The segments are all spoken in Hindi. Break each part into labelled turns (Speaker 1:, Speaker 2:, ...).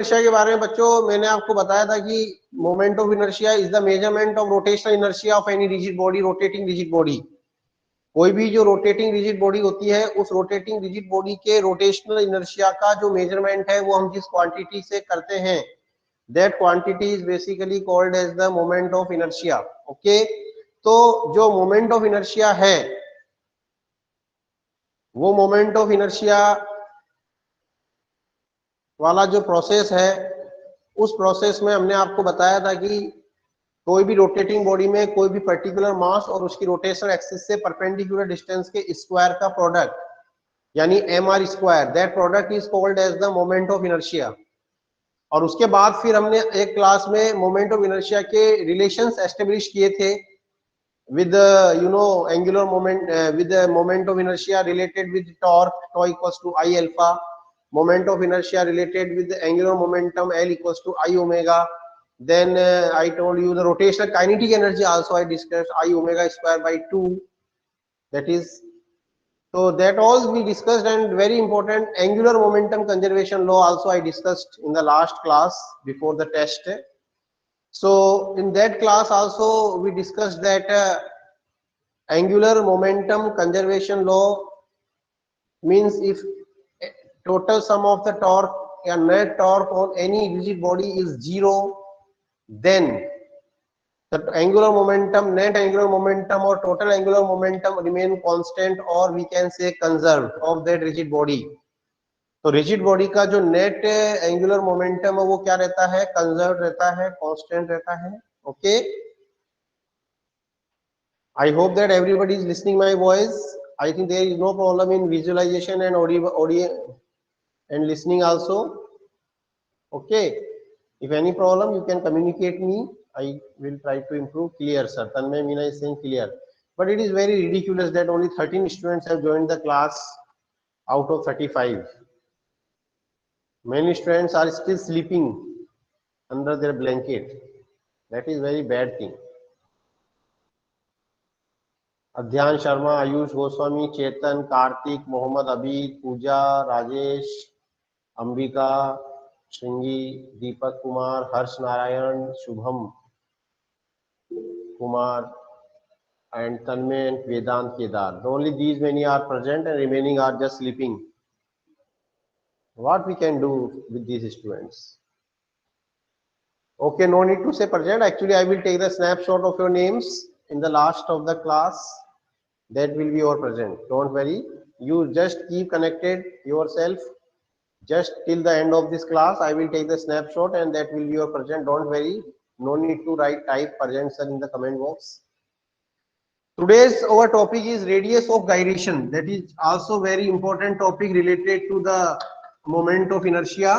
Speaker 1: इनर्शिया के बारे में बच्चों मैंने आपको बताया था कि moment of inertia is the measurement of rotational inertia of any rigid body, rotating rigid body. कोई भी जो रोटेटिंग रिजिड बॉडी होती है उस रोटेटिंग रिजिड बॉडी के रोटेशनल इनर्शिया का जो मेजरमेंट है वो हम जिस क्वांटिटी से करते हैं that quantity is basically called as the moment of inertia. Okay, तो जो मोमेंट ऑफ इनर्शिया है वो मोमेंट ऑफ इनर्शिया वाला जो प्रोसेस है उस प्रोसेस में हमने आपको बताया था कि कोई भी रोटेटिंग बॉडी में कोई भी पर्टिकुलर मास और उसकी रोटेशनल एक्सिस से परपेंडिकुलर डिस्टेंस के स्क्वायर का प्रोडक्ट यानी m r square, that product is called as the moment of inertia. और उसके बाद फिर हमने एक क्लास में मोमेंट ऑफ इनर्शिया के रिलेशंस एस्टेब्लिश किए थे with angular moment with the moment of inertia related with torque tau equals to I alpha, moment of inertia related with the angular momentum L equals to I omega. Then I told you the rotational kinetic energy also I discussed I omega square by 2, that is, so that all we discussed. And very important, angular momentum conservation law also I discussed in the last class before the test. So in that class also we discussed that angular momentum conservation law means if total sum of the torque or net torque on any rigid body is 0, then the angular momentum, net angular momentum or total angular momentum remain constant, or we can say conserved of that rigid body. तो रिजिड बॉडी का जो नेट एंगुलर मोमेंटम है वो क्या रहता है, कंजर्व रहता है, कांस्टेंट रहता है। Okay, I hope that everybody is listening my voice. I think there is no problem in visualization and audio and listening also. Okay, if any problem you can communicate me, I will try to improve. Clear sir, Tanmay Meena is saying clear, but it is very ridiculous that only 13 students have joined the class out of 35. Many students are still sleeping under their blanket. That is very bad thing. Adhyan Sharma, Ayush Goswami, Chetan, Kartik, Mohammad Abid, Pooja, Rajesh, Ambika, Shringi, Deepak Kumar, Harsh Narayan, Shubham Kumar, and Tanmay and Vedant Kedar. Only these many are present and remaining are just sleeping. What we can do with these students? Okay, no need to say present. Actually, I will take the snapshot of your names in the last of the class. That will be your present. Don't worry. You just keep connected yourself. Just till the end of this class, I will take the snapshot and that will be your present. Don't worry. No need to type present sir in the comment box. Today's our topic is radius of gyration. That is also very important topic related to the moment of inertia.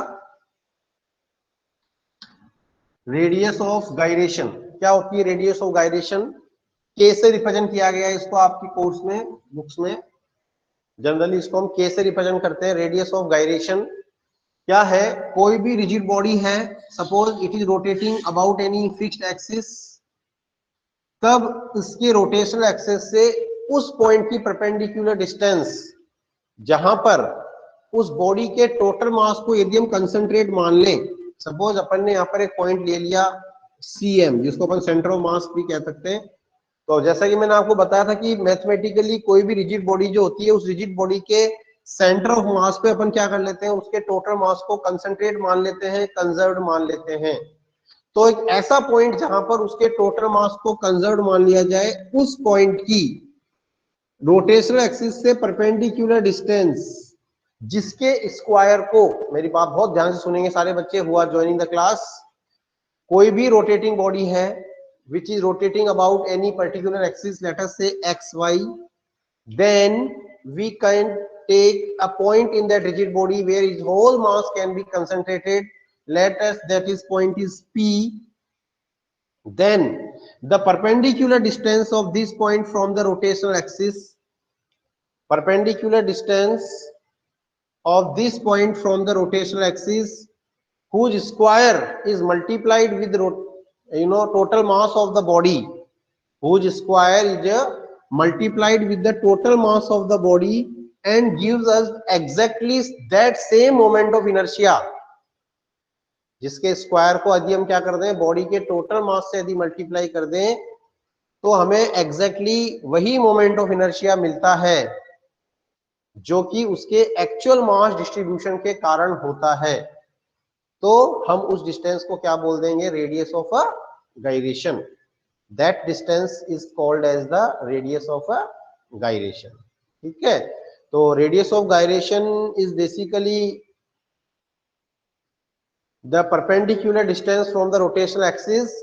Speaker 1: Radius of gyration क्या होती है? रेडियस ऑफ गायरेशन के से रिप्रेजेंट किया गया है इसको आपकी कोर्स में, बुक्स में जनरली इसको हम के से रिप्रेजेंट करते हैं। रेडियस ऑफ गायरेशन क्या है? कोई भी रिजिड बॉडी है, suppose it is rotating about any fixed axis, तब इसके रोटेशनल एक्सिस से उस पॉइंट की परपेंडिकुलर डिस्टेंस जहां पर उस बॉडी के टोटल मास को यदि हम कंसंट्रेट मान लें, सपोज अपन ने यहाँ पर एक पॉइंट ले लिया CM जिसको अपन सेंटर ऑफ मास भी कह सकते हैं। तो जैसा कि मैंने आपको बताया था कि मैथमेटिकली कोई भी रिजिड बॉडी जो होती है उस रिजिड बॉडी के सेंटर ऑफ मास पे अपन क्या कर लेते हैं, उसके टोटल मास को कंसंट्रेट मान लेते हैं, कंजर्व्ड मान लेते हैं। तो एक ऐसा पॉइंट जहां पर उसके टोटल मास को कंजर्व्ड मान लिया जाए, उस पॉइंट की रोटेशनल एक्सिस से परपेंडिकुलर डिस्टेंस जिसके स्क्वायर को, मेरी बात बहुत ध्यान से सुनेंगे सारे बच्चे who are joining the class, कोई भी रोटेटिंग बॉडी है which is rotating about any particular axis, let us say xy, then we can take a point in that rigid body where its whole mass can be concentrated. Let us, that is point is P. Then the perpendicular distance of this point from the rotational axis, perpendicular distance of this point from the rotational axis whose square is multiplied with total mass of the body, whose square is multiplied with the total mass of the body and gives us exactly that same moment of inertia जिसके स्क्वायर को यदि हम क्या कर दें, बॉडी के टोटल मास से यदि मल्टीप्लाई कर दें तो हमें एग्जैक्टली वही मोमेंट ऑफ इनर्शिया मिलता है जो कि उसके एक्चुअल मास डिस्ट्रीब्यूशन के कारण होता है। तो हम उस डिस्टेंस को क्या बोल देंगे, radius of a gyration. That distance is called as the radius of a gyration. ठीक है, तो radius of gyration is basically the perpendicular distance from the rotational axis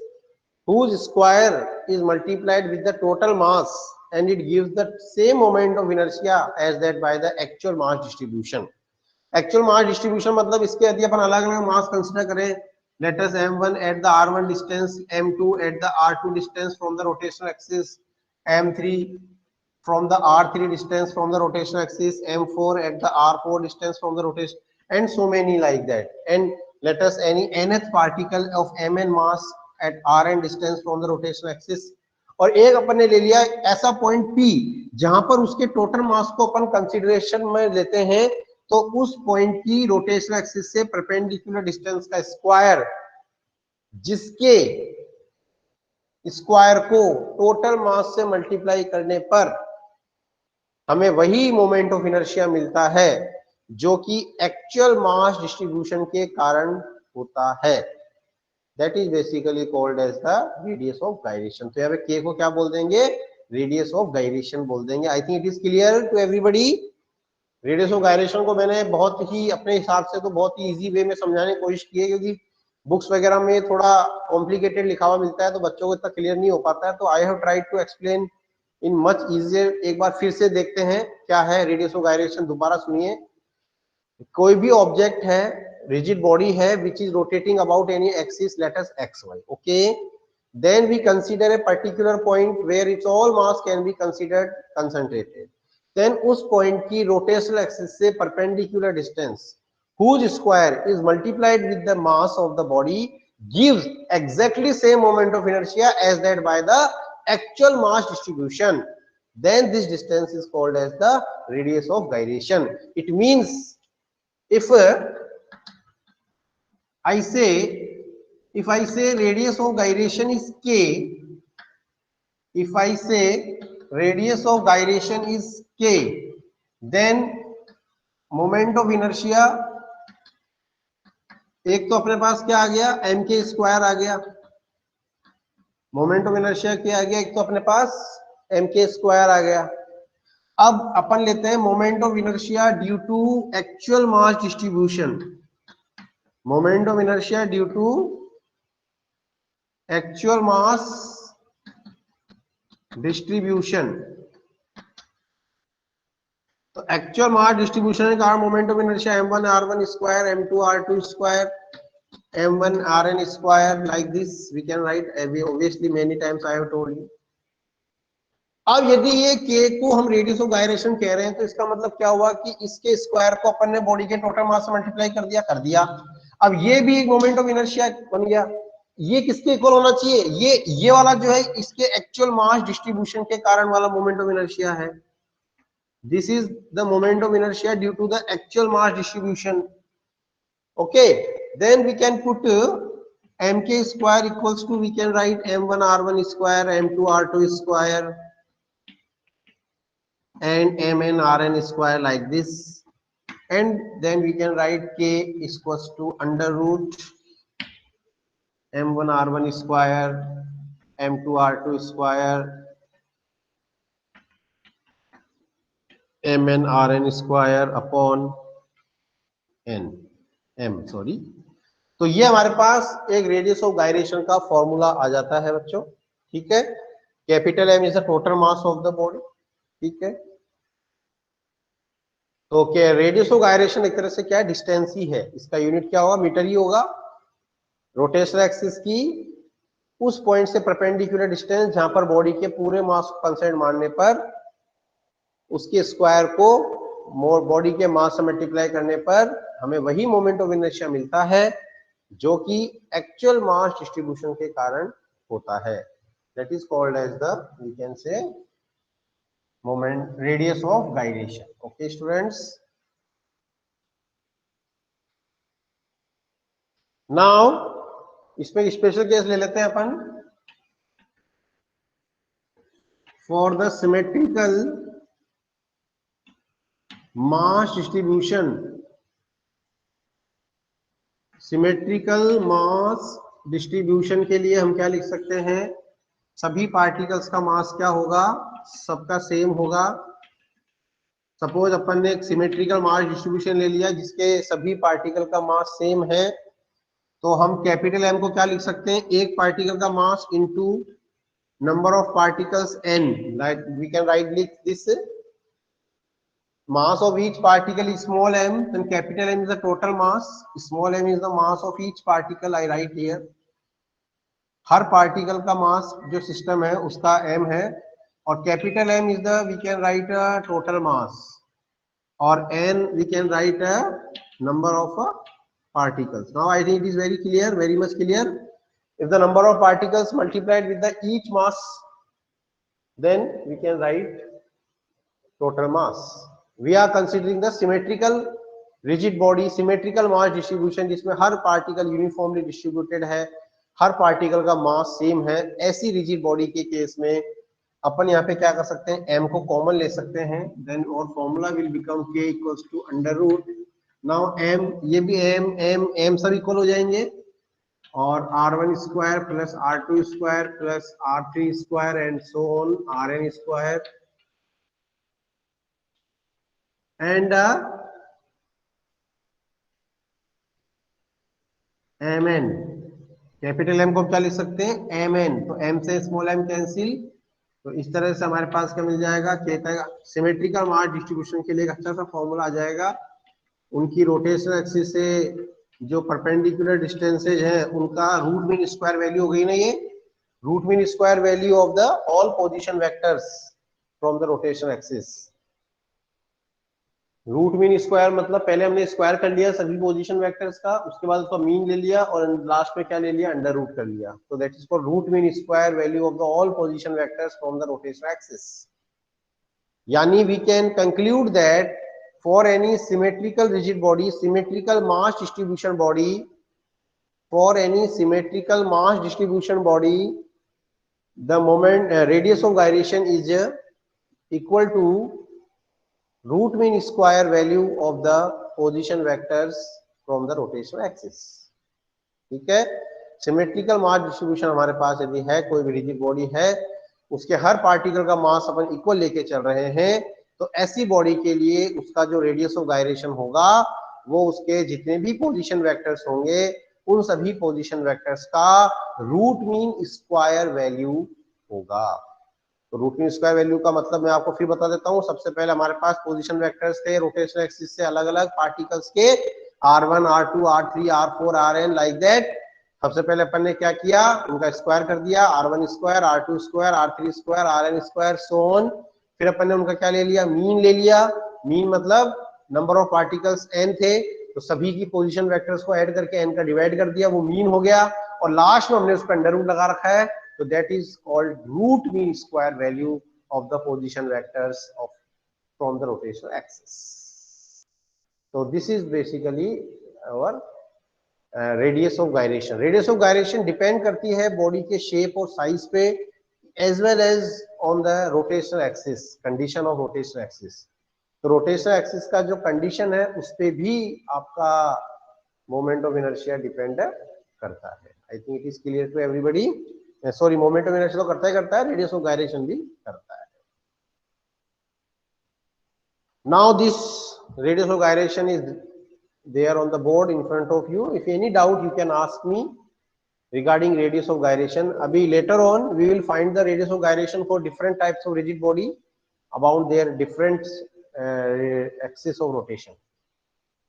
Speaker 1: whose square is multiplied with the total mass and it gives the same moment of inertia as that by the actual mass distribution. Actual mass distribution मतलब इसके यदि अपन अलग अलग मास कंसीडर करें, let us m1 at the r1 distance, m2 at the r2 distance from the rotational axis, m3 from the r3 distance from the rotational axis, m4 at the r4 distance from the rotation, and so many like that. And let us any nth particle of mn mass at rn distance from the rotational axis. और एक अपन ने ले लिया ऐसा पॉइंट P जहां पर उसके टोटल मास को अपन कंसीडरेशन में लेते हैं, तो उस पॉइंट की रोटेशनल एक्सिस से परपेंडिकुलर डिस्टेंस का स्क्वायर, जिसके स्क्वायर को टोटल मास से मल्टीप्लाई करने पर हमें वही मोमेंट ऑफ इनर्शिया मिलता है जो कि एक्चुअल मास डिस्ट्रीब्यूशन के कारण होता है। That is basically called as the radius of gyration. तो यहाँ पे के को क्या बोल देंगे, रेडियस ऑफ गायरेशन बोल देंगे। I think it is clear to everybody. Radius of gyration को मैंने बहुत ही अपने हिसाब से तो बहुत ही इजी वे में समझाने की कोशिश की है, क्योंकि बुक्स वगैरह में थोड़ा कॉम्प्लिकेटेड लिखा हुआ मिलता है तो बच्चों को इतना क्लियर नहीं हो पाता है। तो I have tried to explain in much easier. एक बार फिर से देखते हैं क्या है रेडियस ऑफ गायरेशन, दोबारा सुनिए। कोई भी ऑब्जेक्ट है, rigid body है which is rotating about any axis, let us xy, okay, then we consider a particular point where its all mass can be considered concentrated, then उस point की rotational axis से perpendicular distance whose square is multiplied with the mass of the body gives exactly same moment of inertia as that by the actual mass distribution, then this distance is called as the radius of gyration. It means if I say, if I say radius of gyration is k, if I say radius of gyration is k, then moment of inertia एक तो अपने पास क्या आ गया, m के स्क्वायर आ गया, मोमेंट ऑफ इनर्शिया क्या आ गया, एक तो अपने पास m के स्क्वायर आ गया। अब अपन लेते हैं moment of inertia due to actual mass distribution, moment of inertia due to actual mass distribution। तो एक्चुअल मास डिस्ट्रीब्यूशन के कारण moment of inertia m1 r1 square, m2 r2 square, m1 rn square, like this we can write, obviously many times I have told you। अब यदि ये k को हम रेडियस ऑफ गायरेशन कह रहे हैं तो इसका मतलब क्या हुआ कि इसके स्क्वायर को अपन ने बॉडी के टोटल मास से मल्टीप्लाई कर दिया। अब ये भी एक मोमेंट ऑफ इनर्शिया बन गया। ये किसके इक्वल होना चाहिए, ये वाला जो है इसके एक्चुअल मास डिस्ट्रीब्यूशन के कारण वाला मोमेंट ऑफ इनर्शिया है। This is the moment of inertia due to the actual mass distribution. Okay, then we can put mk square equals to, we can write m1 r1 square, m2 r2 square and mn rn square like this, and then we can write k equals to under root m1 r1 square, m2 r2 square, mn rn square upon n m, sorry. तो ये हमारे पास एक रेडियस ऑफ गायरेशन का फॉर्मूला आ जाता है बच्चों। ठीक है, capital M is the total mass of the body. ठीक है, तो क्या रेडियस ऑफ गायरेशन एक तरह से क्या है, डिस्टेंस ही है, इसका यूनिट क्या होगा, मीटर ही होगा। रोटेशनल एक्सिस की उस पॉइंट से परपेंडिकुलर डिस्टेंस जहां पर बॉडी के पूरे मास को कंसिडर मानने पर उसके स्क्वायर को बॉडी के मास से मल्टीप्लाई करने पर हमें वही मोमेंट ऑफ इनर्शिया मिलता है जो कि एक्चुअल मास डिस्ट्रीब्यूशन के कारण होता है। That is called as the, we can say, moment radius of gyration. Okay students, now इसमें एक स्पेशल केस ले लेते हैं अपन। For the symmetrical mass distribution, symmetrical mass distribution के लिए हम क्या लिख सकते हैं, सभी पार्टिकल्स का मास क्या होगा, सबका सेम होगा। सपोज अपन ने एक सिमेट्रिकल मास डिस्ट्रीब्यूशन ले लिया जिसके सभी पार्टिकल का मास सेम है, तो हम कैपिटल एम को क्या लिख सकते हैं, एक पार्टिकल का mass into number of particles n, like we can write this mass of each particle is small m, then capital M is the total mass, small m is the mass of each particle, I write here। हर पार्टिकल का मास जो सिस्टम है उसका m है, और capital M is the we can write total mass, और n we can write a number of particles। Now I think it is very clear, very much clear। If the number of particles multiplied with the each mass, then we can write total mass। We are considering the symmetrical rigid body, symmetrical mass distribution जिसमें हर पार्टिकल यूनिफॉर्मली डिस्ट्रीब्यूटेड है, हर पार्टिकल का मास सेम है। ऐसी रिजिड बॉडी के केस में अपन यहाँ पे क्या कर सकते हैं, m को कॉमन ले सकते हैं, देन और formula will become k equals to under root. Now m, ये भी m सब इक्वल हो जाएंगे, और r1 square plus r2 square plus r3 square and so on rn square, and mn। Capital M को क्या लिख सकते हैं, mn, तो m से स्मॉल m कैंसिल, तो इस तरह से हमारे पास क्या मिल जाएगा, कहता है सिमेट्रिकल मास डिस्ट्रीब्यूशन के लिए एक अच्छा सा फॉर्मूला आ जाएगा। उनकी रोटेशनल एक्सिस से जो परपेंडिकुलर डिस्टेंसेज है उनका रूट मीन स्क्वायर वैल्यू हो गई ना, ये root mean square value of the all position vectors from the rotational axis. Root mean square मतलब पहले हमने स्क्वायर कर लिया सभी पोजीशन वेक्टर्स का, उसके बाद उसका मीन ले लिया और लास्ट में क्या ले लिया, अंडर रूट कर लिया, तो that is called root mean square value of the all position vectors from the rotational axis. यानी we can conclude that for any symmetrical rigid body, symmetrical mass distribution body, for any symmetrical mass distribution body, the moment radius of gyration is equal to root mean square value of the position vectors from the rotational axis। ठीक है, सिमेट्रिकल मास डिस्ट्रीब्यूशन हमारे पास यदि है, कोई भी रिजिड बॉडी है, उसके हर पार्टिकल का मास अपन इक्वल लेके चल रहे हैं, तो ऐसी बॉडी के लिए उसका जो रेडियस ऑफ गायरेशन होगा वो उसके जितने भी पोजीशन वेक्टर्स होंगे उन सभी पोजीशन वेक्टर्स का रूट मीन स्क्वायर वैल्यू होगा। तो रूट मीन स्क्वायर वैल्यू का मतलब मैं आपको फिर बता देता हूँ। सबसे पहले हमारे पास पोजीशन वेक्टर्स थे रोटेशनल एक्सिस से अलग अलग पार्टिकल्स के, r1 r2 r3 r4 rn like that. सबसे पहले अपन ने क्या किया, उनका स्क्वायर कर दिया, r1 square r2 square r3 square rn square so on. फिर अपन ने उनका क्या ले लिया, मीन ले लिया। मीन मतलब नंबर ऑफ पार्टिकल्स n थे तो सभी की पोजीशन वेक्टर्स को ऐड करके n का डिवाइड कर दिया, वो मीन हो गया, और लास्ट में हमने उसका अंडर रूट लगा रखा है, तो that is called root mean square value of the position vectors of from the rotational axis. तो this is basically our radius of gyration. Radius of gyration depend करती है बॉडी के शेप और साइज पे, as well as on the rotational axis, condition of rotational axis. तो रोटेशनल एक्सिस का जो कंडीशन है उस पे भी आपका मोमेंट ऑफ इनर्शिया डिपेंड करता है। I think it is clear to everybody. Sorry, moment of inertia तो करता है, रेडियस ऑफ गायरेशन भी करता है। Now this radius of gyration is there on the board in front of you. If any doubt you can ask me regarding radius of gyration. Abhi later on we will find the radius of gyration for different types of rigid body about their different axis of rotation.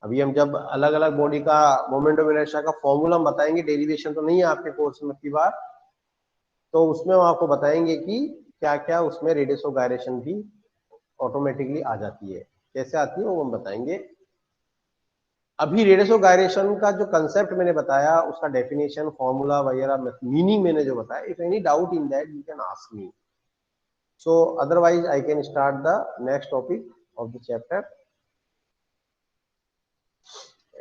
Speaker 1: अभी हम जब अलग अलग बॉडी का मोमेंट ऑफ इनर्शिया का फॉर्मूला हम बताएंगे, डेरिवेशन तो नहीं है आपके कोर्स में की बार, तो उसमें हम आपको बताएंगे कि क्या क्या उसमें रेडियस ऑफ गायरेशन भी ऑटोमेटिकली आ जाती है, कैसे आती है वो हम बताएंगे। अभी रेडियस ऑफ गायरेशन का जो कंसेप्ट मैंने बताया उसका डेफिनेशन, फॉर्मूला वगैरह, मीनिंग मैंने जो बताया, if any doubt in that you can ask me, so otherwise I can start the next topic of the chapter.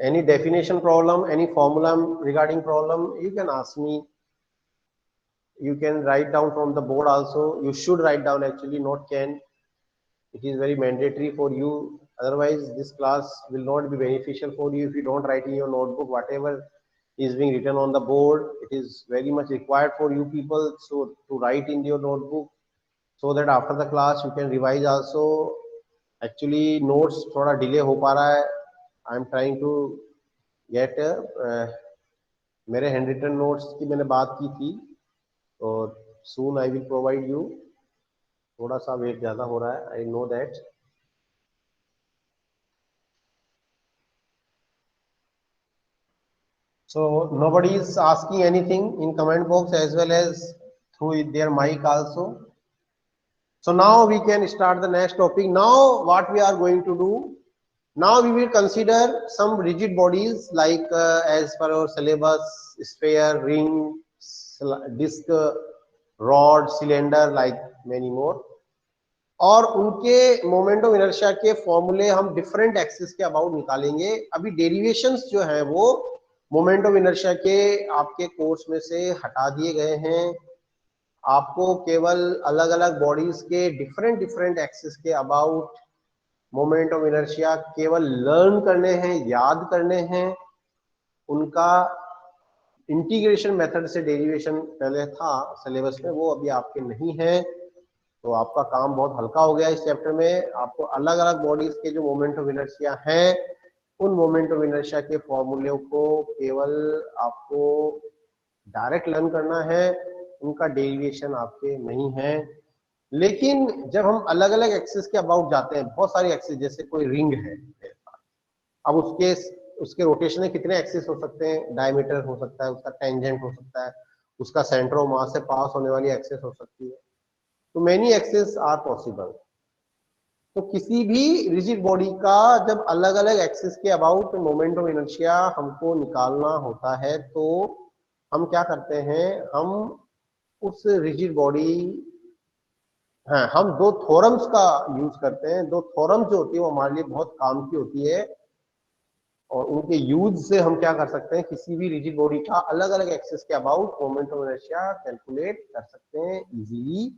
Speaker 1: any definition problem, any formula regarding problem, you can ask me. You can write down from the board also. You should write down, actually, not can. It is very mandatory for you. Otherwise this class will not be beneficial for you if you don't write in your notebook whatever is being written on the board. It is very much required for you people, so to write in your notebook, so that after the class you can revise also. Actually notes थोड़ा delay हो पा रहा है. I am trying to get मेरे हैंड रिटन नोट्स की मैंने बात की थी, और soon I will provide you. थोड़ा सा वेट ज्यादा हो रहा है, I know that. So nobody is asking anything in comment box as well as through their mic also. So now we can start the next topic. Now what we are going to do, now we will consider some rigid bodies like as per our syllabus, sphere, ring, disc, rod, cylinder, like many more. और उनके मोमेंट ऑफ इनर्शिया के फॉर्मूले हम डिफरेंट एक्सिस के अबाउट निकालेंगे. अभी डेरिवेशंस जो है वो मोमेंट ऑफ इनर्शिया के आपके कोर्स में से हटा दिए गए हैं. आपको केवल अलग अलग बॉडीज के डिफरेंट डिफरेंट एक्सिस के अबाउट मोमेंट ऑफ इनर्शिया केवल लर्न करने हैं, याद करने हैं. उनका इंटीग्रेशन मेथड से डेरिवेशन पहले था सिलेबस में, वो अभी आपके नहीं है. तो आपका काम बहुत हल्का हो गया इस चैप्टर में. आपको अलग अलग बॉडीज के जो मोमेंट ऑफ इनर्शिया हैं, उन मोमेंट ऑफ इनर्शिया के फॉर्मूले को केवल आपको डायरेक्ट लर्न करना है. उनका डेरिवेशन आपके नहीं है. लेकिन जब हम अलग अलग एक्सिस के अबाउट जाते हैं, बहुत सारी एक्सिस, जैसे कोई रिंग है, अब उसके रोटेशन में कितने एक्सिस हो सकते हैं? डायमीटर हो सकता है, उसका टेंजेंट हो सकता है, उसका सेंटर ऑफ मास से पास होने वाली एक्सिस हो सकती है. तो मेनी एक्सिस आर पॉसिबल. तो किसी भी रिजिड बॉडी का जब अलग अलग एक्सिस के अबाउट मोमेंट ऑफ इनर्शिया हमको निकालना होता है, तो हम क्या करते हैं, हम उस रिजिड बॉडी, हाँ, हम दो थ्योरम्स का यूज करते हैं. दो थ्योरम्स जो होती है वो हमारे लिए बहुत काम की होती है, और उनके यूज से हम क्या कर सकते हैं, किसी भी रिजिड बॉडी का अलग अलग एक्सिस के about moment of inertia calculate कर सकते हैं easily.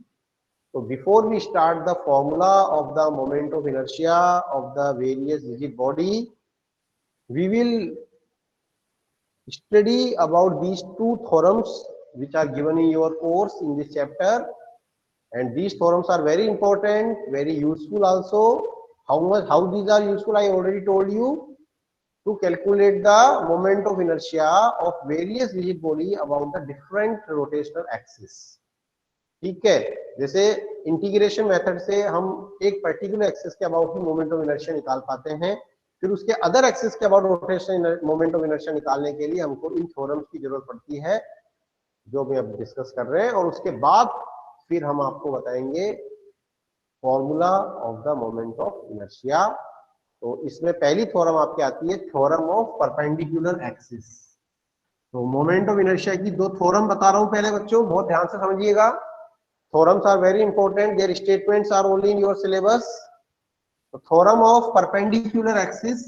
Speaker 1: So before we start the formula of the moment of inertia of the various rigid body, we will study about these two theorems which are given in your course in this chapter, and these theorems are very important, very useful also. How these are useful I already told you. To calculate the moment of inertia of various rigid body about the different rotational axis. ठीक है, जैसे इंटीग्रेशन मेथड से हम एक पर्टिकुलर एक्सिस के about he moment of inertia निकाल पाते हैं. फिर उसके अदर एक्सिस के about rotation moment of inertia निकालने के लिए हमको इन थ्योरम्स की जरूरत पड़ती है, जो भी अब डिस्कस कर रहे हैं. और उसके बाद फिर हम आपको बताएंगे formula of the moment of inertia. तो इसमें पहली थ्योरम आपकी आती है, थ्योरम ऑफ परपेंडिकुलर एक्सिस. तो मोमेंट ऑफ इनर्शिया की दो थ्योरम बता रहा हूं पहले बच्चों, बहुत ध्यान से समझिएगा. Theorems are very important. Their statements are only in your syllabus. The theorem of perpendicular axis.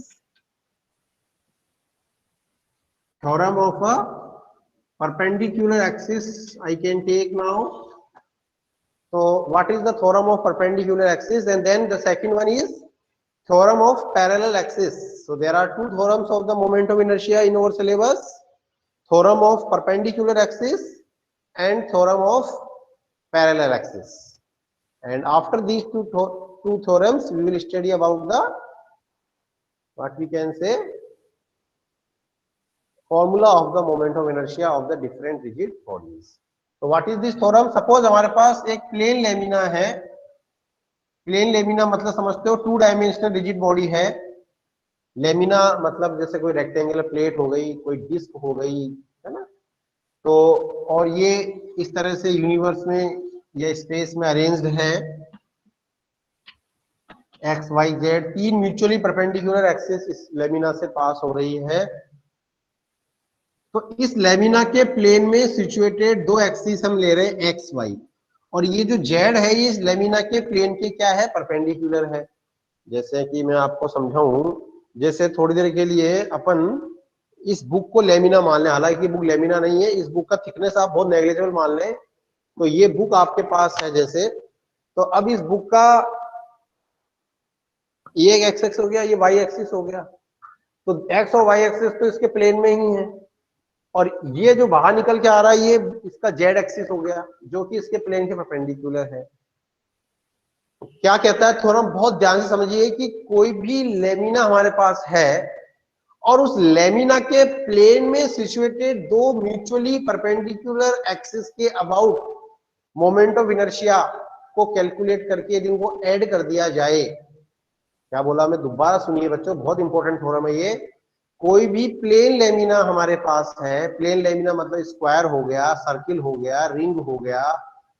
Speaker 1: Theorem of a perpendicular axis I can take now. So what is the theorem of perpendicular axis? And then the second one is theorem of parallel axis. So there are two theorems of the moment of inertia in our syllabus. Theorem of perpendicular axis and theorem of parallel axis. And after these two theorems we will study about the, what we can say, formula of the moment of inertia of the different rigid bodies. So what is this theorem? Suppose हमारे पास एक प्लेन लेमिना है. प्लेन लेमिना मतलब समझते हो, टू डायमेंशनल रिजिड बॉडी है. लेमिना मतलब जैसे कोई रेक्टेंगुलर प्लेट हो गई, कोई डिस्क हो गई, है ना. तो और ये इस तरह से यूनिवर्स में या स्पेस में अरेंज्ड है. एक्स वाई जेड तीन म्यूचुअली परपेंडिकुलर एक्सिस इस लेमिना से पास हो रही है. तो इस लेमिना के प्लेन में सिचुएटेड दो एक्सिस हम ले रहे हैं, एक्स वाई, और ये जो जेड है ये इस लेमिना के प्लेन के क्या है, परपेंडिकुलर है. जैसे कि मैं आपको समझाऊं, जैसे थोड़ी देर के लिए अपन इस बुक को लेमिना मान लें, हालांकि बुक लेमिना नहीं है, इस बुक का थिकनेस आप बहुत नेग्लिजिबल मान लें, तो ये बुक आपके पास है जैसे, तो अब इस बुक का ये एक एक्स एक्स हो गया, ये वाई एक्सिस हो गया, तो एक्स और वाई एक्सिस तो इसके प्लेन में ही है, और ये जो बाहर निकल के आ रहा है ये इसका जेड एक्सिस हो गया, जो कि इसके प्लेन के परपेंडिकुलर है। क्या कहता है थ्योरम, बहुत ध्यान से समझिए कि कोई भी लेमिना हमारे पास है और उस लेमिना के प्लेन में सिचुएटेड दो म्यूचुअली परपेंडिकुलर एक्सिस के अबाउट मोमेंट ऑफ इनर्शिया को कैलकुलेट करके यदि उनको ऐड कर दिया जाए, क्या बोला मैं, दोबारा सुनिए बच्चों, बहुत इंपॉर्टेंट थ्योरम है ये। कोई भी प्लेन लेमिना हमारे पास है, प्लेन लेमिना मतलब स्क्वायर हो गया, सर्किल हो गया, रिंग हो गया,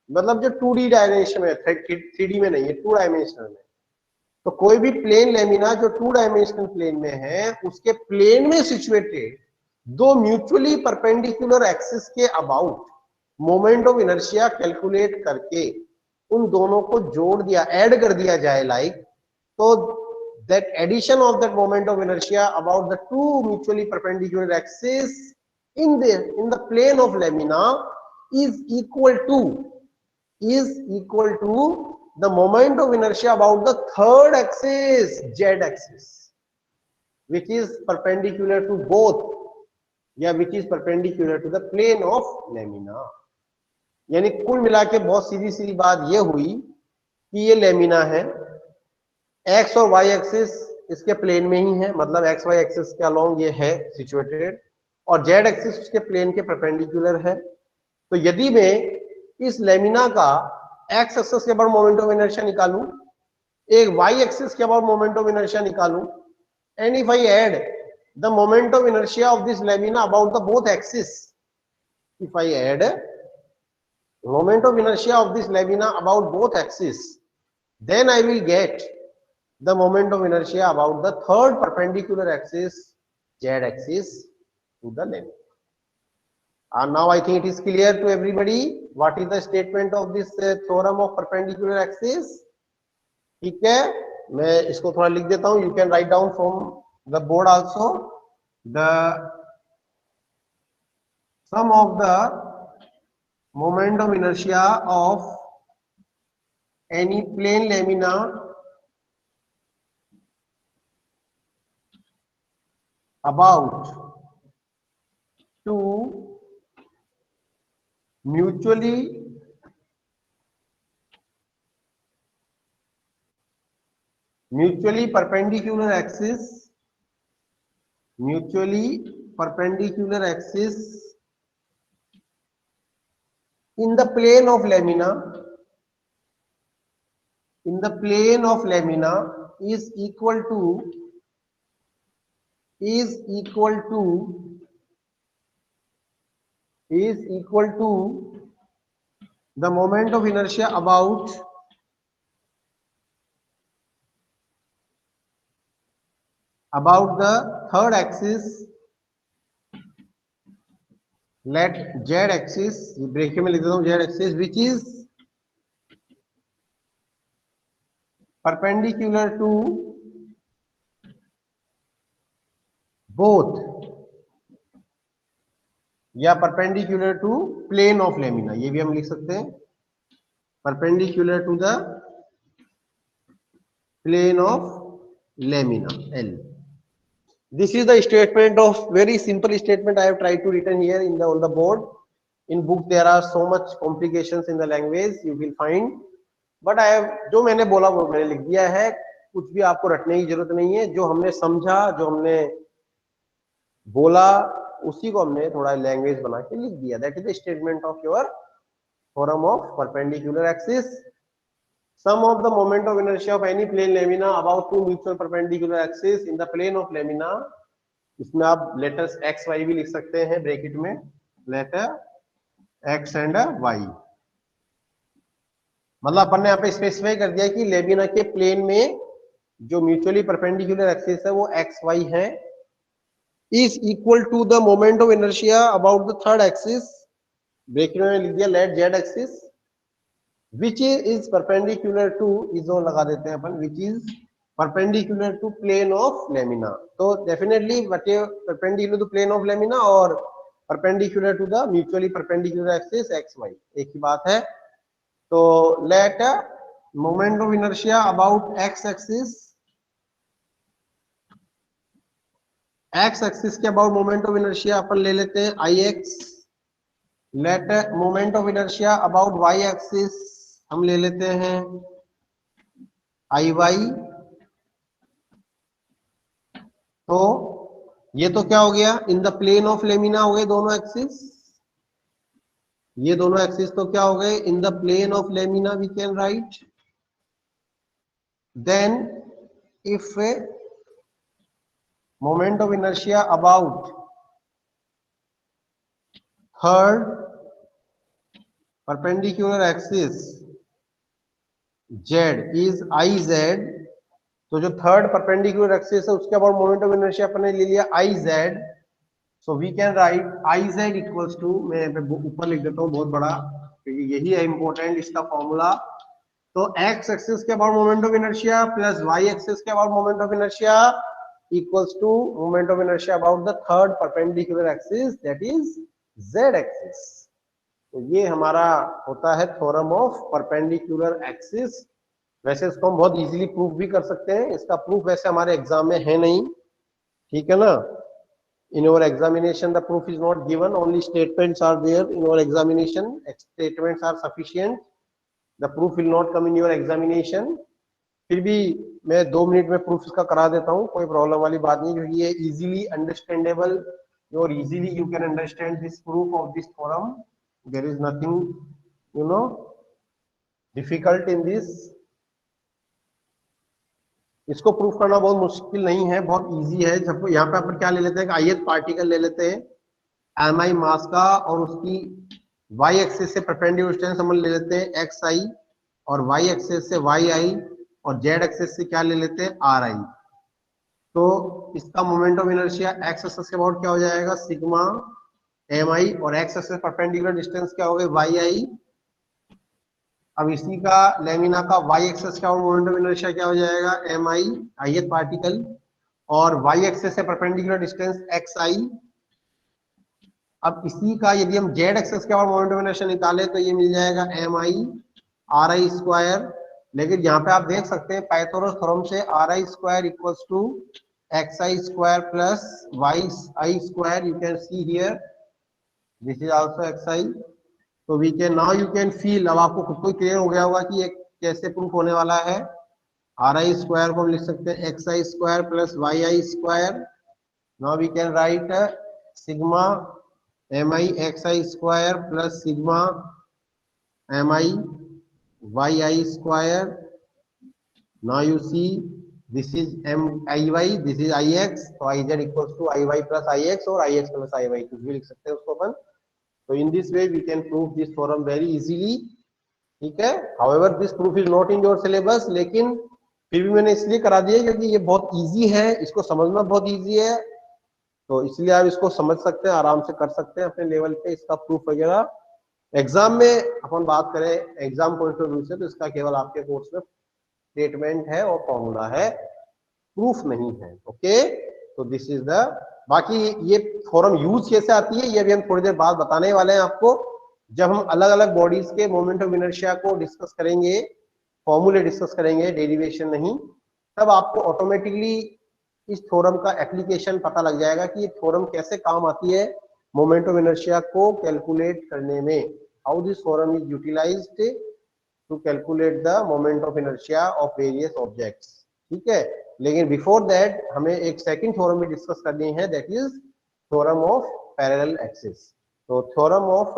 Speaker 1: मतलब जो 2D डायमेंशन में, 3D में नहीं है, 2 डायमेंशनल में, तो कोई भी प्लेन लेमिना जो 2 डायमेंशनल प्लेन में है, उसके प्लेन में सिचुएटेड दो म्यूचुअली परपेंडिकुलर एक्सिस के about moment of inertia calculate करके उन दोनों को जोड़ दिया, ऐड कर दिया जाए लाइक, तो that addition of that moment of inertia about the two mutually perpendicular axes in the plane of lamina is equal to the moment of inertia about the third axis, z axis, which is perpendicular to both, या which is perpendicular to the plane of lamina। यानी कुल मिला के बहुत सीधी सीधी बात यह हुई कि ये लेमिना है, एक्स और वाई एक्सिस इसके प्लेन में ही है, मतलब एक्स वाई एक्सिस के अलोंग ये है सिचुएटेड, और जेड एक्सिस उसके प्लेन के परपेंडिकुलर है। तो यदि मैं इस लेमिना का एक्स एक्सिस के अबाउट मोमेंट ऑफ इनर्शिया निकालूं, एक वाई एक्सिस के अबाउट मोमेंट ऑफ इनर्शिया निकालूं, and if I add the moment of inertia of this lamina about the both axis, if I add moment of inertia of this lamina about both axes, then I will get the moment of inertia about the third perpendicular axis, z axis, to the lamina. And now I think it is clear to everybody what is the statement of this theorem of perpendicular axis. ठीक है, मैं इसको थोड़ा लिख देता हूं, you can write down from the board also. The sum of the moment of inertia of any plane lamina about two mutually perpendicular axis, in the plane of lamina, is equal to the moment of inertia about the third axis, let z axis, bracket में लिख देता हूं, z axis, which is perpendicular to both, या perpendicular to plane of lamina, ये भी हम लिख सकते हैं, perpendicular to the plane of lamina L. This is the statement of, very simple statement I have tried to written here in the on the board. In book there are so much complications in the language you will find, but I have, जो मैंने बोला वो मैंने लिख दिया है, कुछ भी आपको रटने की जरूरत नहीं है, जो हमने समझा, जो हमने बोला, उसी को हमने थोड़ा लैंग्वेज बना के लिख दिया। That is the statement of your theorem of perpendicular axis. Sum of the moment of inertia of any plane lamina about two mutual perpendicular axes in the plane of lamina, इसमें आप लेटर्स x y भी लिख सकते हैं ब्रैकेट में, लेटर x एंड y, मतलब अपन ने यहाँ पे स्पेसिफाई कर दिया कि लेमिना के प्लेन में जो म्यूचुअली परपेंडिकुलर एक्सिस है वो x y है, is equal to the moment of inertia about the third axis, bracket में लिख दिया let z axis, which is perpendicular to, इस जोन लगा देते हैं अपन, which is perpendicular to plane of lamina. तो definitely perpendicular to plane of lamina और perpendicular to the mutually perpendicular axis x y, एक ही बात है। तो let moment of inertia about x axis, x axis के अबाउट मोमेंट ऑफ इनर्शिया अपन ले लेते हैं I x. Late moment of inertia about y axis हम ले लेते हैं आई वाई। तो ये तो क्या हो गया, in the plane of lamina हो गए दोनों एक्सिस, ये दोनों एक्सिस तो क्या हो गए in the plane of lamina we can write. Then if moment of inertia about third perpendicular axis z is I z, तो जो थर्ड परपेंडिकुलर एक्सिस है उसके अबाउट मोमेंट ऑफ इनर्शिया अपने ले लिया I z. So we can write I z equals to, मैं ऊपर लिख देता हूँ बहुत बड़ा क्योंकि यही है इंपॉर्टेंट इसका फॉर्मूला। तो x एक्सिस के about moment of inertia plus y axis के about moment of inertia equals to moment of inertia about the third perpendicular axis that is z axis. तो ये हमारा होता है थ्योरम ऑफ परपेंडिकुलर एक्सिस। वैसे इसको हम बहुत इजीली प्रूफ भी कर सकते हैं, इसका प्रूफ वैसे हमारे एग्जाम में है नहीं, ठीक है ना। In your examination the proof is not given, only statements are there in your examination, statements are sufficient, the proof will not come in your examination. फिर भी मैं 2 मिनट में प्रूफ इसका करा देता हूँ, कोई प्रॉब्लम वाली बात नहीं, क्योंकि ये इजीली अंडरस्टैंडेबल और easily you can understand this proof of this theorem. There is nothing you know difficult in this. इसको प्रूफ करना बहुत मुश्किल नहीं है, बहुत इजी है। जब यहाँ पे अपन क्या ले लेते हैं, ith पार्टिकल ले लेते हैं एम आई मास का, और उसकी y एक्सिस से परपेंडिकुलर डिस्टेंस हम ले लेते हैं एक्स आई, और y एक्सिस से वाई आई, और z एक्सिस से क्या ले लेते हैं आर आई। तो इसका moment of inertia x axis के अबाउट क्या हो जाएगा सिग्मा एम आई, और एक्स एक्सिस परपेंडिकुलर डिस्टेंस क्या हो गया वाई आई। अब इसी का लेमिना का y एक्सिस का मोमेंट ऑफ इनर्शिया क्या हो जाएगा एम आई ith पार्टिकल, और y एक्सिस से परपेंडिकुलर डिस्टेंस एक्स आई। अब इसी का यदि हम z एक्सिस के मोमेंट ऑफ इनर्शिया निकाले तो ये मिल जाएगा m i r i square. लेकिन यहाँ पे आप देख सकते हैं पाइथागोरस थ्योरम से r i square equals to x i square plus y i square, you can see here this is also x i. तो we can now you can feel, अब आपको खुद को क्लियर हो गया होगा कि ये कैसे प्रूफ होने वाला है। आर आई स्क्वायर को हम लिख सकते हैं x i square plus y i square. Now we can write sigma m i x i square plus sigma m i y i square. Now you see this is m i y, this is I x, तो I z equals to I y plus I x, और I x plus I y कुछ भी लिख सकते हैं उसको अपन। So in this way we can prove this theorem very easily, ठीक है। However this proof is not in your syllabus, लेकिन फिर भी मैंने इसलिए करा दिया क्योंकि ये बहुत इजी है, इसको समझना बहुत इजी है, तो इसलिए आप इसको समझ सकते हैं, आराम से कर सकते हैं अपने लेवल पे। इसका प्रूफ वगैरह एग्जाम में अपन बात करें एग्जाम पॉइंट ऑफ व्यू से, तो इसका केवल आपके कोर्स में स्टेटमेंट है और फॉर्मूला है, प्रूफ नहीं है। ओके, तो दिस इज द, बाकी ये थ्योरम यूज कैसे आती है ये अभी हम थोड़ी देर बाद बताने वाले हैं आपको, जब हम अलग अलग बॉडीज के मोमेंट ऑफ इनर्शिया को डिस्कस करेंगे, फॉर्मूले डिस्कस करेंगे, डेरिवेशन नहीं, तब आपको ऑटोमेटिकली इस थ्योरम का एप्लीकेशन पता लग जाएगा कि ये थ्योरम कैसे काम आती है मोमेंट ऑफ इनर्शिया को कैलकुलेट करने में, how this theorem is utilized to calculate the moment of inertia of various objects, ठीक है। लेकिन बिफोर दैट हमें एक सेकंड थ्योरम भी डिस्कस करनी है, that is theorem of parallel axis. तो theorem of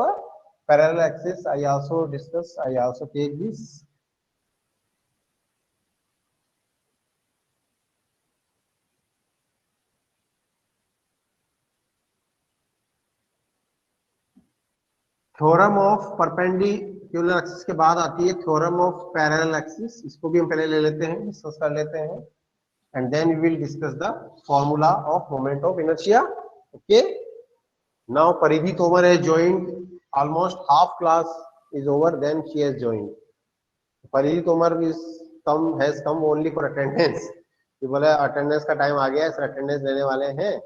Speaker 1: parallel axis I also discuss, I also take this. Theorem of perpendicular axis के बाद आती है थ्योरम ऑफ पैरेलल एक्सिस, इसको भी हम पहले ले लेते हैं, डिस्कस कर लेते हैं, and then we will discuss the formula of moment of inertia. Okay, now Paridhi Tomar has joined, almost half class is over, then she has joined. Paridhi Tomar has come only for attendance, कि बोले अटेंडेंस का टाइम आ गया है, सर अटेंडेंस लेने वाले हैं,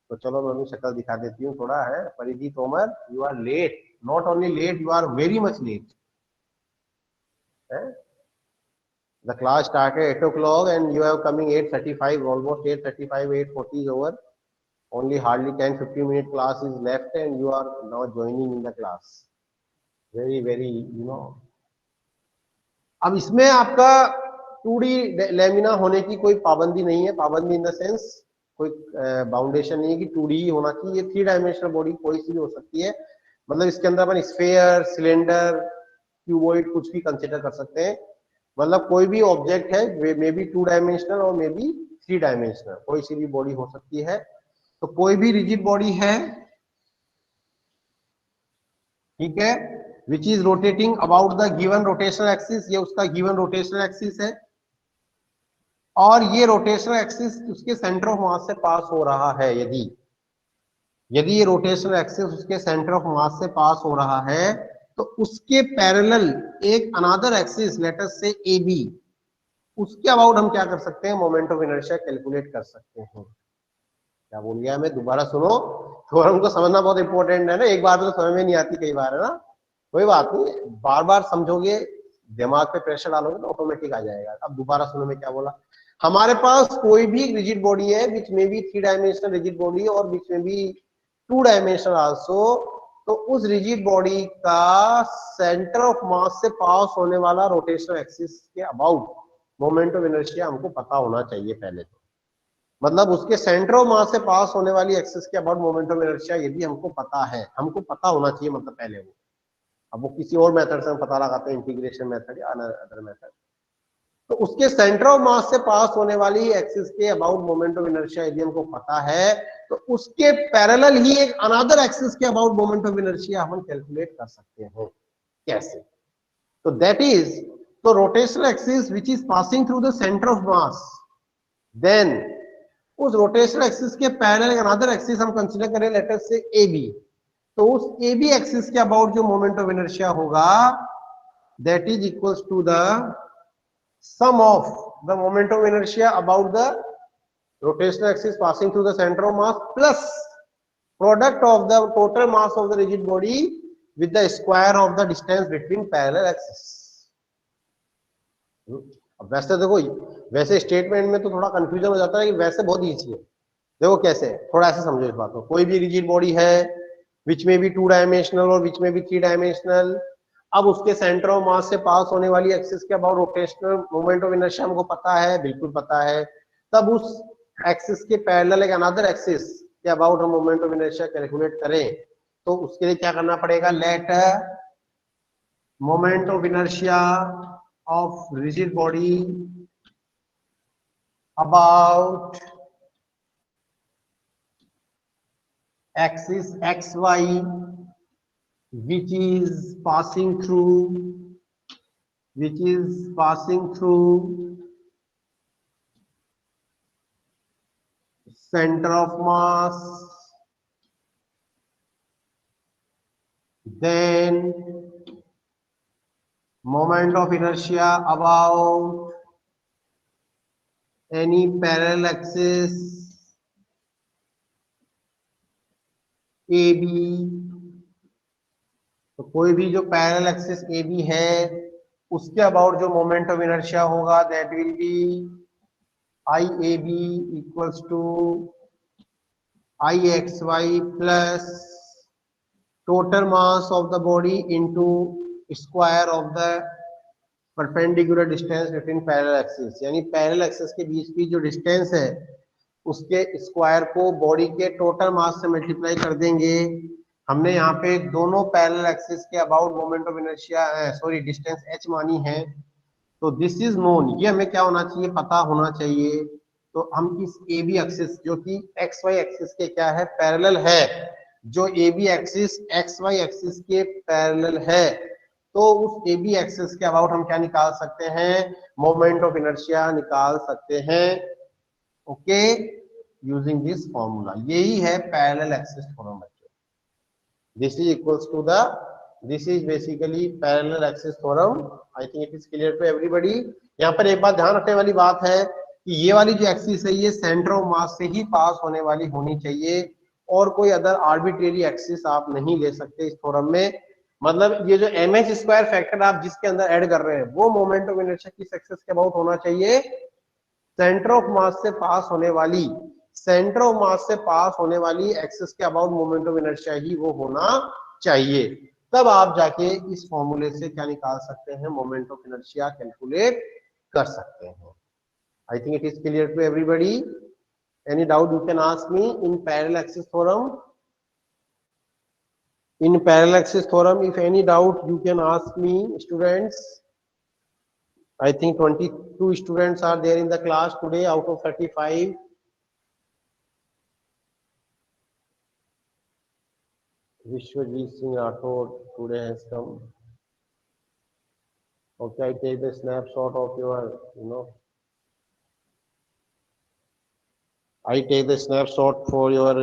Speaker 1: तो चलो मैं भी शक्ल दिखा देती हूँ थोड़ा है। Paridhi Tomar, you are late, not only late, you are very much late. The class started 8 o'clock and you have coming 8:35, almost 8:35, 8:40 is over. Only hardly 10-15 minute class is left and you are now joining in the class. Very, very, you know. अब इसमें आपका 2D लेमिना होने की कोई पाबंदी नहीं है, पाबंदी इन द सेंस कोई बाउंडेशन नहीं है कि 2D ही होना चाहिए, 3 डायमेंशनल बॉडी कोई सी भी हो सकती है। मतलब इसके अंदर अपन स्फेयर, सिलेंडर, क्यूबॉइड कुछ भी कंसिडर कर सकते हैं। मतलब कोई भी ऑब्जेक्ट है, मे बी 2 डायमेंशनल और मे बी 3 डायमेंशनल, कोई सी भी बॉडी हो सकती है। तो कोई भी रिजिड बॉडी है, ठीक है, which is rotating about the given rotational axis, ये उसका गिवन रोटेशनल एक्सिस है, और ये रोटेशनल एक्सिस उसके सेंटर ऑफ मास से पास हो रहा है। यदि ये रोटेशनल एक्सिस उसके सेंटर ऑफ मास से पास हो रहा है, तो उसके पैरेलल एक अनदर एक्सिस, लेट अस से ए बी, उसके अबाउट हम क्या कर सकते हैं, मोमेंट ऑफ इनर्शिया कैलकुलेट कर सकते हैं। क्या बोल गया मैं, दोबारा सुनो, थ्योरम को समझना बहुत इंपॉर्टेंट है ना, एक बार में तो समझ में नहीं आती, कई बार है ना, कोई बात नहीं, बार बार समझोगे, दिमाग पे प्रेशर डालोगे तो ऑटोमेटिक आ जाएगा। अब दोबारा सुनो मैं क्या बोला। हमारे पास कोई भी रिजिड बॉडी है विच में भी 3 डायमेंशनल रिजिड बॉडी और विच में भी 2 डायमेंशनल आल्सो, तो उस रिजिड बॉडी का सेंटर ऑफ मास से पास होने वाला रोटेशनल एक्सिस के अबाउट मोमेंट ऑफ इनर्शिया हमको पता होना चाहिए पहले तो। मतलब उसके सेंटर ऑफ मास से पास होने वाली एक्सिस के अबाउट मोमेंट ऑफ इनर्शिया यदि हमको पता है, हमको पता होना चाहिए मतलब पहले वो। अब वो किसी और मेथड से हम पता लगाते हैं, इंटीग्रेशन मेथड या अदर मेथड, तो उसके सेंटर ऑफ मास से पास होने वाली एक्सिस के अबाउट मोमेंट ऑफ इनर्शिया यदि हमको पता है, तो उसके पैरेलल ही एक अनदर एक्सिस के अबाउट मोमेंट ऑफ इनर्शिया हम कैलकुलेट कर सकते हैं। कैसे? तो दैट इज, तो rotational axis which is passing through the centre of mass, then उस रोटेशनल एक्सिस के पैरेलल अनदर एक्सिस हम कंसीडर करें लेट अस से ए बी, तो उस ए बी एक्सिस के अबाउट जो मोमेंट ऑफ इनर्शिया होगा, that is equals to the sum of the moment of inertia about the rotational axis passing through the center of mass plus product of the total mass of the rigid body with the square of the distance between parallel axis। अब वैसे देखो, वैसे स्टेटमेंट में तो थोड़ा कंफ्यूजन हो जाता है, कि वैसे बहुत इजी है। देखो कैसे, थोड़ा ऐसे समझो इस बात को। कोई भी रिजिड बॉडी है विच में भी 2 डायमेंशनल और विच में भी 3 डायमेंशनल, अब उसके सेंटर ऑफ मास से पास होने वाली एक्सिस के about rotational moment of inertia हमको पता है, बिल्कुल पता है। तब उस एक्सिस के पैरेलल एक अनदर एक्सिस के अबाउट हम मोमेंट ऑफ इनर्शिया कैलकुलेट करें, तो उसके लिए क्या करना पड़ेगा, let moment of inertia of rigid body about axis xy which is passing through center of mass, then moment of inertia about any parallel axis AB, तो कोई भी जो पैरेलल एक्सिस AB है उसके अबाउट जो मोमेंट ऑफ इनर्शिया होगा, that will be IAB equals to IXY plus total mass of the body into square of the perpendicular distance between parallel axis, यानी पैरेलल एक्सिस के बीच की जो डिस्टेंस है उसके स्क्वायर को बॉडी के टोटल मास से मल्टीप्लाई कर देंगे। हमने यहाँ पे दोनों पैरेलल एक्सिस के about moment of inertia sorry distance h मानी है, तो दिस इज नोन, ये हमें क्या होना चाहिए, पता होना चाहिए। तो हम इस ए बी एक्सिस जो कि एक्स वाई एक्सिस के क्या है, पैरेलल है, जो A B axis x Y axis के पैरेलल है, तो उस ए बी एक्सिस के अबाउट हम क्या निकाल सकते हैं, मोमेंट ऑफ इनर्शिया निकाल सकते हैं। ओके, यूजिंग दिस फॉर्मूला, यही है पैरेलल एक्सिस थ्योरम बच्चों। This is equals to the, this is basically parallel axis theorem. I think it is clear to everybody. यहाँ पर एक बात ध्यान रखने वाली बात है कि ये वाली जो एक्सिस है ये सेंटर ऑफ मास से ही पास होने वाली होनी चाहिए, और कोई अदर आर्बिट्रेरी एक्सिस आप नहीं ले सकते इस थ्योरम में। मतलब ये जो mh स्क्वायर फैक्टर आप जिसके अंदर ऐड कर रहे हैं वो मोमेंट ऑफ इनर्शिया किस एक्सिस के अबाउट होना चाहिए, सेंटर ऑफ मास से पास होने वाली, सेंटर ऑफ मास से पास होने वाली एक्सिस के अबाउट मोमेंट ऑफ इनर्शिया ही वो होना चाहिए। तब आप जाके इस फॉर्मूले से क्या निकाल सकते हैं, मोमेंट ऑफ इनर्शिया कैलकुलेट कर सकते हैं। I think it is clear to everybody. Any doubt you can ask me in parallel axis theorem. In parallel axis theorem, if any doubt you can ask me, students. I think 22 students are there in the class today out of 35. Vishwajit Singh Rathod today has come. Okay, I take the snapshot of your, I take the snapshot for your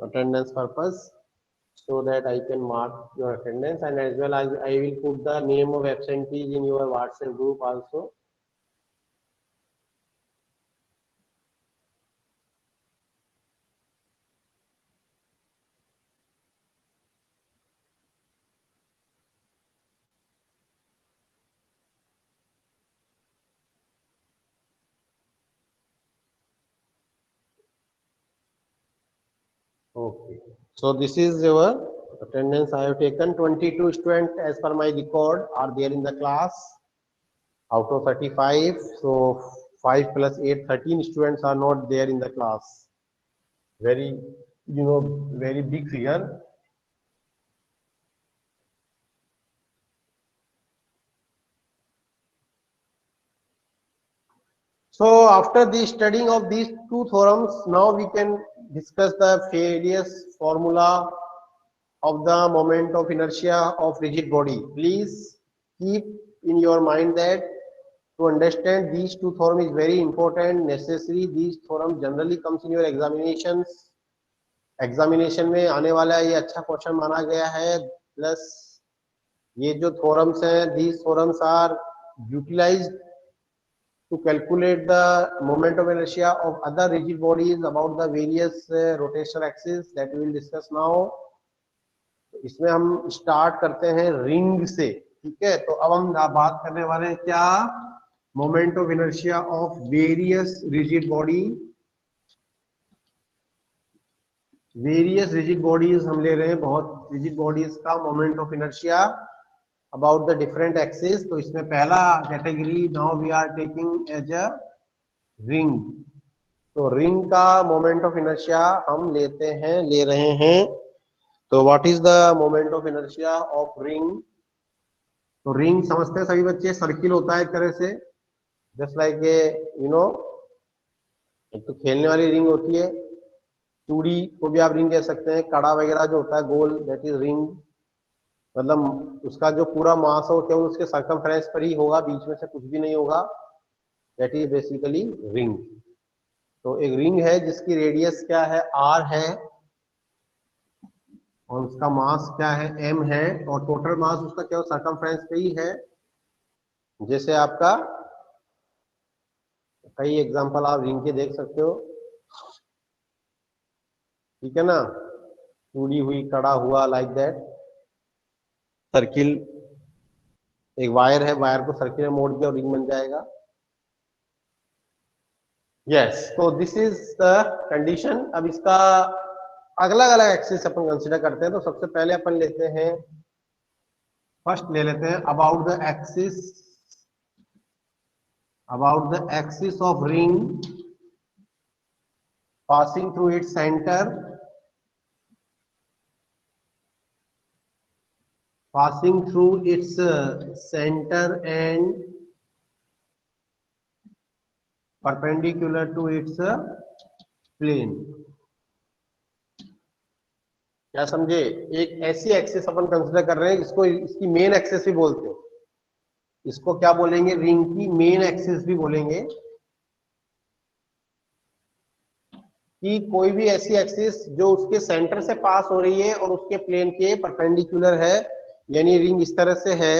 Speaker 1: attendance purpose, so that I can mark your attendance, and as well as I will put the name of absentees in your WhatsApp group also. Okay, so this is your attendance. I have taken 22 students as per my record are there in the class out of 35. So 5 plus 8, 13 students are not there in the class. Very, very big figure. So after the studying of these two theorems, now we can discuss the various formula of the moment of inertia of rigid body. Please keep in your mind that to understand these two theorems is very important, necessary. These theorems generally comes in your examinations. Examination में आने वाला ये अच्छा क्वेश्चन माना गया है। प्लस ये जो थ्योरम्स हैं, these theorems are utilized to calculate the moment of inertia of other rigid bodies about the various rotational axes that we will discuss now. इसमें हम स्टार्ट करते हैं रिंग से, ठीक है। तो अब हम बात करने वाले हैं क्या, moment of inertia of various rigid body. Various rigid bodies हम ले रहे हैं, बहुत रिजिड बॉडीज का moment of inertia about the different axis. तो इसमें पहला category now we are taking as a ring. तो रिंग का मोमेंट ऑफ इनर्शिया हम ले रहे हैं। तो what is the moment of inertia of ring. तो रिंग समझते हैं सभी बच्चे, सर्किल होता है एक तरह से, जस्ट लाइक ए एक तो खेलने वाली रिंग होती है, चूड़ी को भी आप रिंग कह सकते हैं, कड़ा वगैरह जो होता है गोल, दैट इज रिंग। मतलब उसका जो पूरा मास हो केवल उसके सर्कमफ्रेंस पर ही होगा, बीच में से कुछ भी नहीं होगा, दैट इज बेसिकली रिंग। तो एक रिंग है जिसकी रेडियस क्या है, r है, और उसका मास क्या है, m है, और टोटल मास उसका केवल सर्कमफ्रेंस पे ही है। जैसे आपका कई एग्जांपल आप रिंग के देख सकते हो, ठीक है ना, चूड़ी हुई, कड़ा हुआ, लाइक दैट। सर्किल, एक वायर है, वायर को सर्किल में मोड़ दिया और रिंग बन जाएगा। यस, तो दिस इज द कंडीशन। अब इसका अलग अलग एक्सिस अपन कंसीडर करते हैं। तो सबसे पहले अपन लेते हैं, फर्स्ट ले लेते हैं about the axis of ring passing through its centre, and perpendicular to its plane। क्या समझे, एक ऐसी एक्सिस अपन कंसीडर कर रहे हैं, इसको इसकी मेन एक्सिस भी बोलते हैं। इसको क्या बोलेंगे, रिंग की मेन एक्सिस भी बोलेंगे। कि कोई भी ऐसी एक्सिस जो उसके सेंटर से पास हो रही है और उसके प्लेन के परपेंडिकुलर है, यानी रिंग इस तरह से है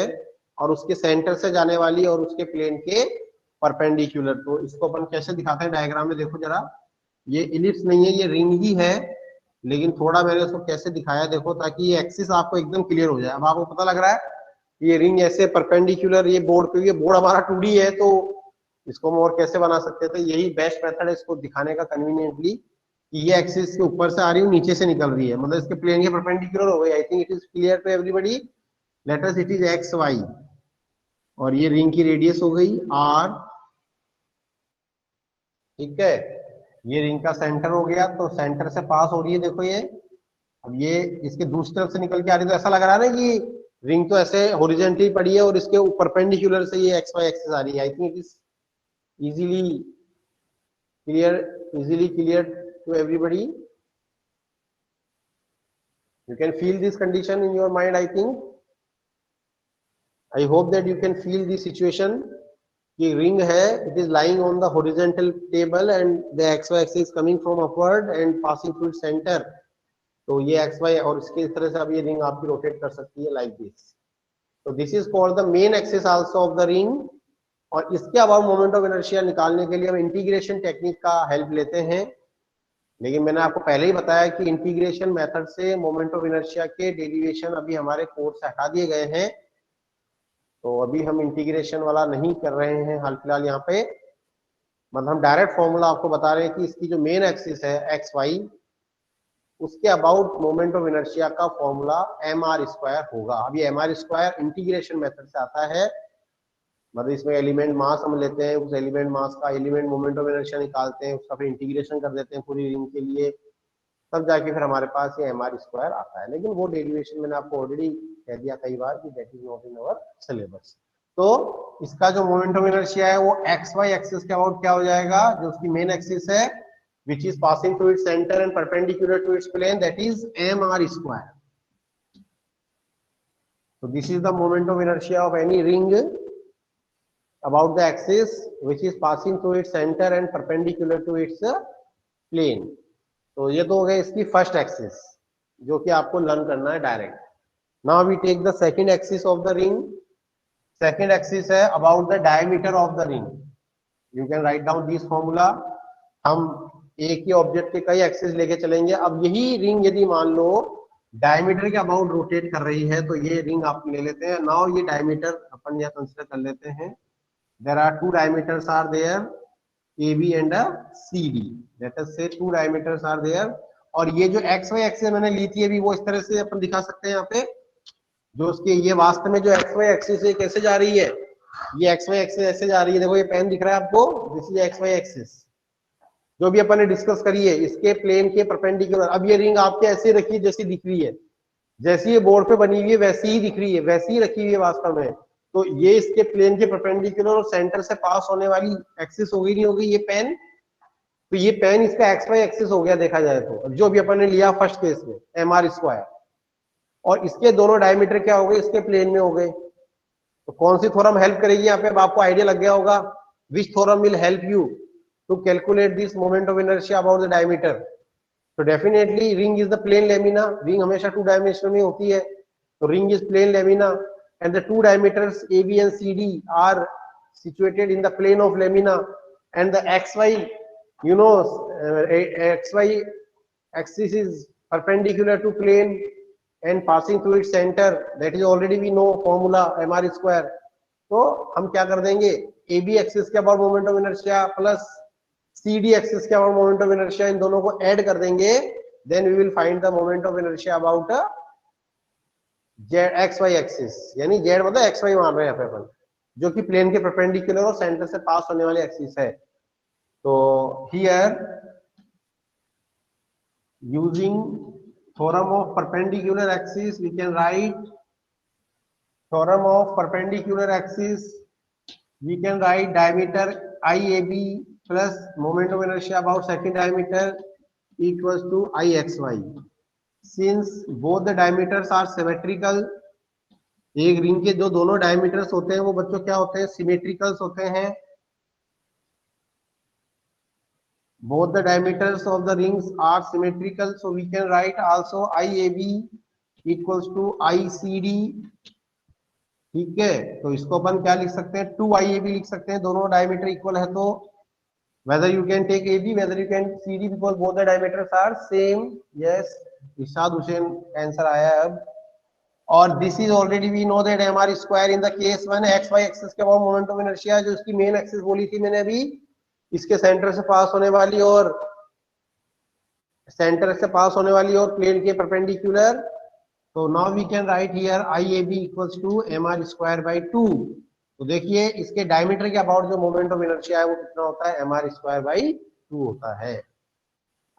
Speaker 1: और उसके सेंटर से जाने वाली और उसके प्लेन के परपेंडिकुलर। तो इसको अपन कैसे दिखाते हैं डायग्राम में, देखो जरा, ये इलिप्स नहीं है, ये रिंग ही है, लेकिन थोड़ा मैंने उसको कैसे दिखाया देखो, ताकि ये एक्सिस आपको एकदम क्लियर हो जाए। अब आपको पता लग रहा है ये रिंग ऐसे परपेंडिकुलर ये बोर्ड पे, ये बोर्ड हमारा 2D है, तो इसको हम और कैसे बना सकते थे। तो यही बेस्ट मेथड है इसको दिखाने का कन्वीनियंटली, कि ये एक्सिस के ऊपर से आ रही है, नीचे से निकल रही है, मतलब इसके प्लेन के परपेंडिकुलर हो गई। I think it is clear to everybody. Let us it is X Y, और ये रिंग की रेडियस हो गई आर, ठीक है। ये रिंग का सेंटर हो गया, तो सेंटर से पास हो रही है, देखो ये। अब ये इसके दूसरी तरफ से निकल के आ रही है, तो ऐसा लग रहा है ना कि रिंग तो ऐसे हॉरिजॉन्टली पड़ी है और इसके ऊपर परपेंडिकुलर से ये एक्स वाई एक्सिस आ रही है। I think it is easily clear to everybody. You can feel this condition in your mind, I think. I hope that you can feel the situation कि ring है, it is lying on the horizontal table and the xy axis is coming from upward and passing through its center. तो ये xy और इसके इस तरह से अब ये रिंग आपकी रोटेट कर सकती है like this. तो this is called the main axis also of the ring. और इसके अबाउट मोमेंट ऑफ इनर्शिया निकालने के लिए हम इंटीग्रेशन टेक्निक का हेल्प लेते हैं। लेकिन मैंने आपको पहले ही बताया कि इंटीग्रेशन मेथड से मोमेंट ऑफ इनर्शिया के डेरिवेशन अभी हमारे कोर्स से हटा दिए गए हैं, तो अभी हम इंटीग्रेशन वाला नहीं कर रहे हैं हाल फिलहाल यहाँ पे। मतलब हम डायरेक्ट फॉर्मूला आपको बता रहे हैं कि इसकी जो मेन एक्सिस है एक्स वाई, उसके अबाउट मोमेंट ऑफ इनर्शिया का फॉर्मूला mr² होगा। अब ये mr² इंटीग्रेशन मेथड से आता है, मतलब इसमें एलिमेंट मास हम लेते हैं, उस एलिमेंट मास का एलिमेंट मोमेंट ऑफ इनर्शिया निकालते हैं, उसका फिर इंटीग्रेशन कर देते हैं पूरी रिंग के लिए, तब जाके फिर हमारे पास ये mr² आता है। लेकिन वो डेरिवेशन मैंने आपको ऑलरेडी कह दिया कई बार कि that is not in our syllabus. तो इसका जो मोमेंट ऑफ इनर्शिया है वो एक्स वाई एक्सिस के अबाउट क्या हो जाएगा, जो उसकी मेन एक्सिस है which is passing through its center and perpendicular to its plane, that is mr². So this is the moment of inertia of any ring about the axis which is passing through its center and perpendicular to its plane. तो ये तो हो गया इसकी फर्स्ट एक्सिस जो कि आपको लर्न करना है direct. Now we take the second axis of the ring. Second axis है about the diameter of the ring. You can write down this formula. हम एक ही ऑब्जेक्ट के कई एक्सिस लेके चलेंगे। अब यही रिंग यदि मान लो डायमीटर के अबाउट रोटेट कर रही है, तो ये रिंग आप ले लेते हैं। नाउ ये डायमीटर अपन यहाँ कंसीडर कर लेते हैं। There are two diameters are there, AB and CD. Let us say two diameters are there. और ये जो एक्स वाई एक्सिस मैंने ली थी अभी, वो इस तरह से अपन दिखा सकते हैं यहाँ पे, जो उसके ये वास्तव में जो एक्स वाई एक्सिस है कैसे जा रही है, ये एक्स वाई एक्सिस ऐसे जा रही है। देखो ये पेन दिख रहा है आपको, this is X Y axis जो भी अपन ने डिस्कस करी है, इसके प्लेन के परपेंडिकुलर। अब ये रिंग आपके ऐसे रखी जैसी दिख रही है, जैसी ये बोर्ड पे बनी हुई है वैसी ही दिख रही है, वैसी ही रखी हुई है वास्तव में। तो ये इसके प्लेन के परपेंडिकुलर और सेंटर से पास होने वाली एक्सिस होगी, नहीं होगी ये पेन। तो ये पेन इसका एक्स वाई एक्सिस हो गया देखा जाए तो, जो भी अपन ने लिया फर्स्ट केस में mr²। और इसके दोनों डायमीटर क्या हो गए, इसके प्लेन में हो गए। तो कौन सी थ्योरम हेल्प करेगी यहाँ पे, अब आपको आइडिया लग गया होगा। Which theorem will help you to calculate this moment of inertia about the diameter. तो definitely ring is the plane lamina. Ring हमेशा 2 डायमेंशन में होती है, तो ring is plane lamina and the two diameters AB and CD are situated in the plane of lamina, and the XY, you know, XY axis is perpendicular to plane and passing through its center, that is already we know formula mr²। तो हम क्या कर देंगे, AB एक्सिस के about moment of inertia plus CD axis के अबाउट मोमेंट ऑफ इनर्शिया, इन दोनों को ऐड कर देंगे, then we will find the moment of inertia about Z X Y axis. यानी जेड मतलब एक्स वाई मान रहे हैं यहाँ पे अपन, जो कि प्लेन के परपेंडिकुलर और सेंटर से पास होने वाली एक्सिस है। तो here using theorem of perpendicular axis we can write, theorem of perpendicular axis we can write diameter IAB plus moment of inertia about second diameter equals to IXY। Since both the diameters are symmetrical, एक रिंग के जो दोनों डायमीटर्स होते हैं वो बच्चों क्या होते हैं, सिमेट्रिकल्स होते हैं। Both the diameters of the rings are symmetrical, so we can write also IAB equals to ICD ठीक है, तो इसको अपन क्या लिख सकते हैं, 2IAB लिख सकते हैं, दोनों डायमीटर इक्वल है तो whether you can take AB, whether you can CD because both the diameters are same. Yes, Irshad Hussain answer आया है अब। और this is already we know that mr square in the case one X Y axis के अबाउट मोमेंट ऑफ इनर्शिया, जो इसकी मेन एक्सिस बोली थी मैंने अभी, इसके सेंटर से पास होने वाली और प्लेन के परपेंडिकुलर। तो now we can write here IAB equals to mr square by 2। तो देखिए इसके डायमीटर के अबाउट जो मोमेंट ऑफ इनर्शिया है वो कितना होता है, mr स्क्वायर बाई 2 होता है।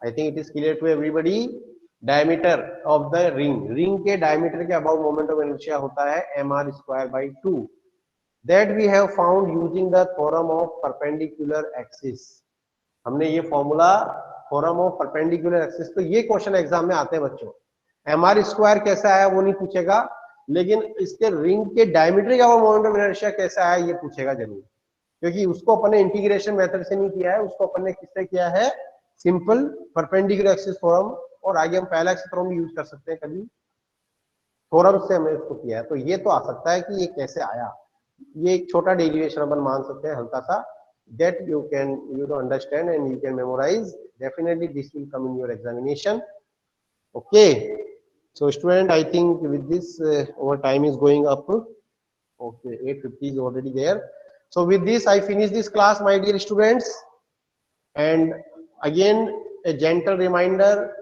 Speaker 1: I think it is clear to everybody. Diameter of the ring के डायमीटर के अबाउट मोमेंट ऑफ इनर्शिया होता है mr square by 2, that we have found using the theorem of perpendicular axis. हमने ये formula theorem of perpendicular axis, तो ये क्वेश्चन एग्जाम में आते हैं बच्चों। mr स्क्वायर कैसा आया वो नहीं पूछेगा, लेकिन इसके रिंग के डायमीटर का मोमेंट ऑफ इनर्शिया कैसा आया ये पूछेगा जरूर, क्योंकि उसको अपन ने इंटीग्रेशन मेथड से नहीं किया है, उसको अपन ने किससे किया है, सिंपल परपेंडिकुलर एक्सिस थ्योरम, और आगे हम पैरेलल एक्सिस थ्योरम यूज कर सकते हैं कभी, थ्योरम से हमने इसको किया है। तो ये तो आ सकता है कि ये कैसे आया, ये एक छोटा डेरिवेशन अपन मान सकते हैं हल्का सा, that you understand and you can memorize. Definitely this will come in your examination. Okay, so student, I think with this our time is going up. Okay, 8:50 is already there. So with this I finish this class, my dear students, and again a gentle reminder,